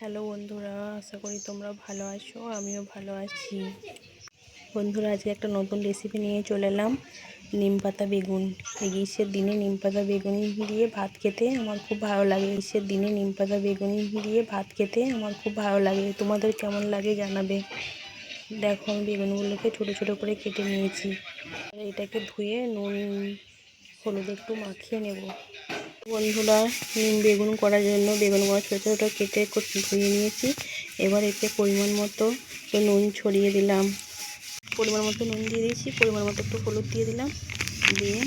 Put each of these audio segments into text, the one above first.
Hello বন্ধুরা, আশা করি তোমরা ভালো আছো। আমিও ভালো আছি। বন্ধুরা, আজকে একটা নতুন রেসিপি নিয়ে চলে এলাম। নিম পাতা বেগুন। এই গ্রীষ্মের দিনে নিম পাতা বেগুন দিয়ে ভাত খেতে আমার খুব ভালো লাগে। গ্রীষ্মের দিনে নিম পাতা বেগুন দিয়ে ভাত খেতে আমার খুব ভালো লাগে। তোমাদের কেমন লাগে জানাবে। দেখো, আমি বেগুনগুলোকে ছোটো ছোটো করে কেটে নিয়েছি। এটাকে ধুয়ে নুন হলুদ একটু মাখিয়ে নেব। বন্ধুরা, বেগুন করার জন্য বেগুনগুলো ছোটো ছোটো কেটে ধুয়ে নিয়েছি। এবার এতে পরিমাণ মতো নুন ছড়িয়ে দিলাম। পরিমাণ মতো নুন দিয়ে দিয়েছি, পরিমাণ মতো একটু হলুদ দিয়ে দিলাম। দিয়ে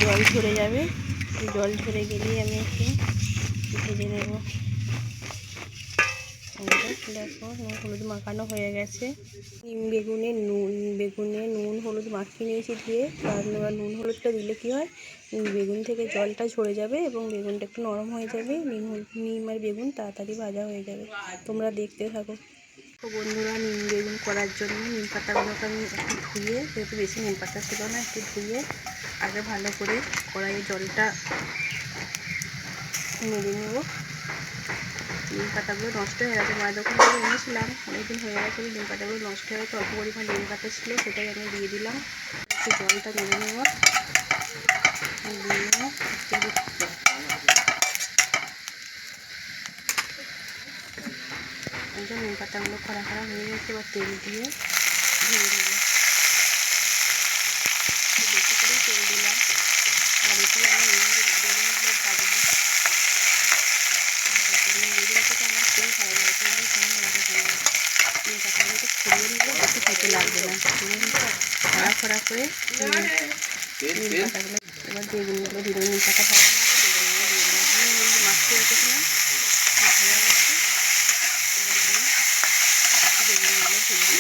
জল ঝরে যাবে। জল ঝরে গেলেই আমি একটু ভেজে নেব। দেখো, নুন হলুদ মাখানো হয়ে গেছে। বেগুনে নুন হলুদ মাখিয়ে নিয়েছি ধুয়ে। আর নুন হলুদটা দিলে কী হয়, বেগুন থেকে জলটা ঝরে যাবে এবং বেগুনটা একটু নরম হয়ে যাবে। নিম আর বেগুন তাড়াতাড়ি ভাজা হয়ে যাবে। তোমরা দেখতে থাকো। তো বন্ধুরা, নিম বেগুন করার জন্য নিম পাতাগুলোকে আমি একটু ধুয়ে, যেহেতু বেশি নিম পাতা ছিল না, একটু ধুয়ে আগে ভালো করে কড়াইয়ে জলটা মেরে নেব। নিম পাতাগুলো নষ্ট হয়ে গেছে। মায়ের দোকান থেকে এনেছিলাম, অনেকদিন হয়ে গেছে। নিম পাতাগুলো নষ্ট হয়ে গেছে। অল্প পরিমাণ নিম পাতা ছিল, সেটাই আমি দিয়ে দিলাম। একটু জলটা মেরে নেব। নিম পাতাগুলো খরা হয়ে গেছে। এবার তেল দিয়ে ভেজে নেব। বেশি করেই তেল দিলাম। আর এটি আমি বেগুনগুলো ভাজবো। বেগুন থেকে আমার খুবই ভালো লাগে। তোমাদের কেমন লাগে জানাবে। নিম পাতাগুলো একটু ছড়িয়ে নিলে বেশি খেতে লাগবে না। খরা করে নিম পাতাগুলো, এবার বেগুনগুলো দিয়ে দেবো। নিম পাতা ভালো লাগে, বেগুনগুলো দিয়ে দিলাম। আমি মাখিয়ে রেখেছিলাম, ভালো গেছে। বেগুনগুলো ভেজে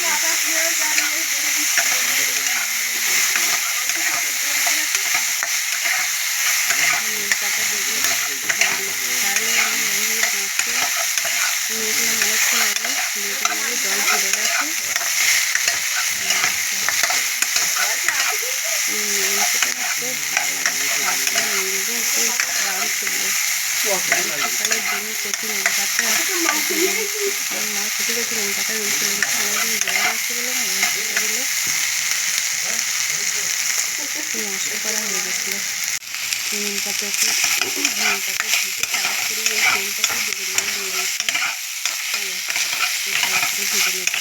নিম পাতা বেগুন তাহলে আমি মাখিয়ে নিয়েছিলাম অনেকক্ষণ আগে। বেগুন জল ঝরে গেছে। সকালের দিনে কচি নিম পাতা মা কুটি কচি নিম পাতা রয়েছে। অনেকদিন জল আসছে বলে না, নিম পাতাগুলো নষ্ট করা হয়ে গেছিলো। নিম পাতাকে ভেজে সাইড করে এই তেলটাকে বেগুনগুলো দিয়ে দিয়েছিলাম। সাইড করে ভেজে নিতে।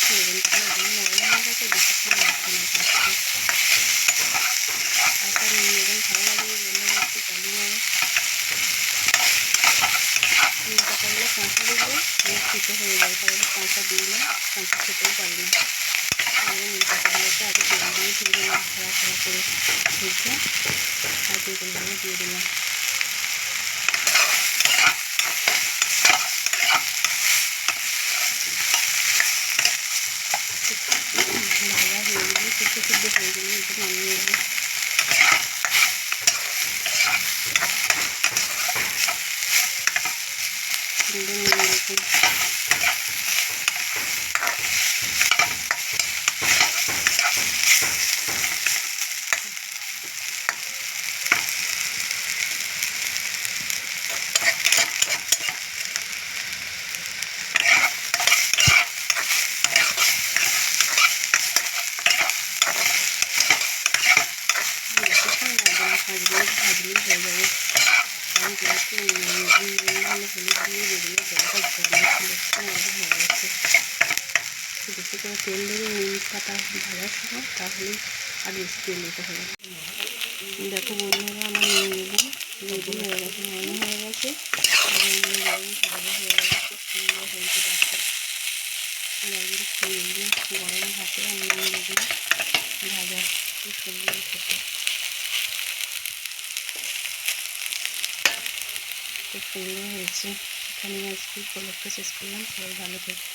বেগুনটা একদম নরম হয়ে গেছে, বেশিক্ষণ লাগছে না ভাজতে। একটা বেগুন ভালো লাগে বন্ধুরা, একটু চালিয়ে নেব। নিম পাতাগুলো কাঁচা দিলে অনেক খেতে হয়ে যায়, তাই আমি কাঁচা দিই না, কাঁচা খেতেও পারি না। নিম পাতাগুলোকে আগে তেল দিয়ে ভেজে নিলাম, খরা করে ভেজে আর বেগুনগুলো দিয়ে দিলাম। ভাজা হয়ে গেলে সিদ্ধ হয়ে গেলে একটু নামিয়ে নেব। ভাজলেই হয়ে যাবে। কারণ যেহেতু হলুদ দিয়ে বেগুনের জলটা জল নরম হয়ে গেছে। বেশি করে তেল দেবে নিম পাতা ভাজার সময়, তাহলেই আর বেশি তেল দিতে হবে। দেখো বন্ধুরা, আমার নিম বেগুন রেডি হয়ে গেছে, নরম হয়ে গেছে। বেগুন ভাজা হয়ে গেছে, সুন্দর হয়েছে। দেখো, বেগুন খেয়ে গরম ভাতে নিম বেগুন ভাজা খুব সুন্দর খেতে, খুব সুন্দর হয়েছে। এখানে আজকে ব্লগটা শেষ করলাম। সবাই ভালো থেকো।